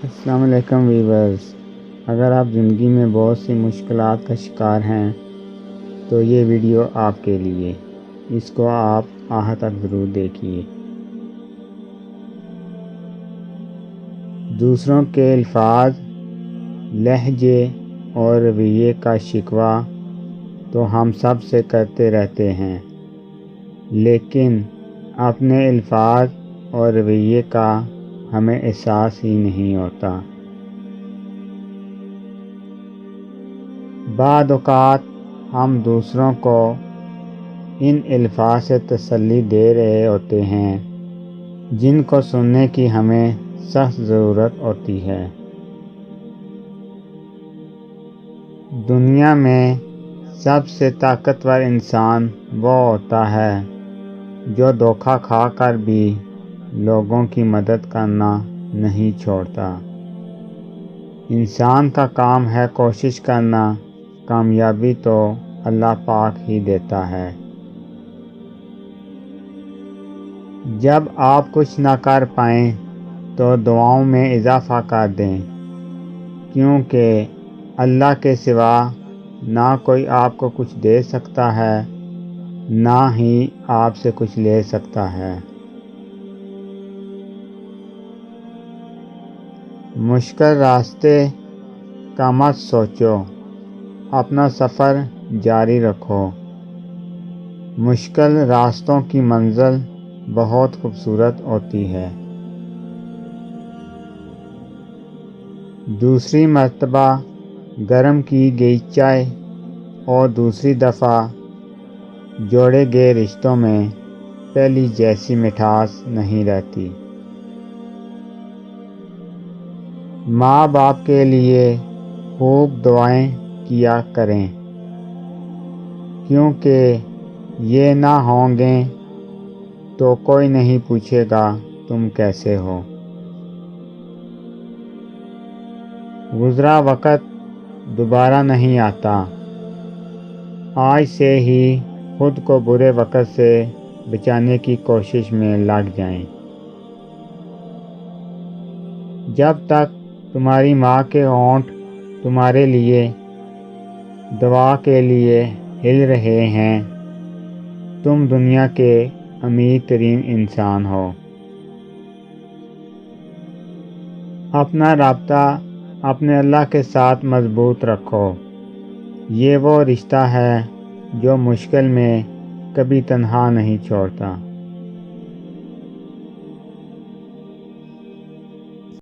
السلام علیکم ویورز، اگر آپ زندگی میں بہت سی مشکلات کا شکار ہیں تو یہ ویڈیو آپ کے لیے، اس کو آپ آخر تک ضرور دیکھیے۔ دوسروں کے الفاظ، لہجے اور رویے کا شکوہ تو ہم سب سے کرتے رہتے ہیں، لیکن اپنے الفاظ اور رویے کا ہمیں احساس ہی نہیں ہوتا۔ بعض اوقات ہم دوسروں کو ان الفاظ سے تسلی دے رہے ہوتے ہیں جن کو سننے کی ہمیں سخت ضرورت ہوتی ہے۔ دنیا میں سب سے طاقتور انسان وہ ہوتا ہے جو دھوکہ کھا کر بھی لوگوں کی مدد کرنا نہیں چھوڑتا۔ انسان کا کام ہے کوشش کرنا، کامیابی تو اللہ پاک ہی دیتا ہے۔ جب آپ کچھ نہ کر پائیں تو دعاؤں میں اضافہ کر دیں، کیونکہ اللہ کے سوا نہ کوئی آپ کو کچھ دے سکتا ہے، نہ ہی آپ سے کچھ لے سکتا ہے۔ مشکل راستے کا مت سوچو، اپنا سفر جاری رکھو۔ مشکل راستوں کی منزل بہت خوبصورت ہوتی ہے۔ دوسری مرتبہ گرم کی گئی چائے اور دوسری دفعہ جوڑے گئے رشتوں میں پہلی جیسی مٹھاس نہیں رہتی۔ ماں باپ کے لیے خوب دعائیں کیا کریں، کیونکہ یہ نہ ہوں گے تو کوئی نہیں پوچھے گا تم کیسے ہو۔ گزرا وقت دوبارہ نہیں آتا، آج سے ہی خود کو برے وقت سے بچانے کی کوشش میں لگ جائیں۔ جب تک تمہاری ماں کے ہونٹ تمہارے لیے دعا کے لیے ہل رہے ہیں، تم دنیا کے امیر ترین انسان ہو۔ اپنا رابطہ اپنے اللہ کے ساتھ مضبوط رکھو، یہ وہ رشتہ ہے جو مشکل میں کبھی تنہا نہیں چھوڑتا۔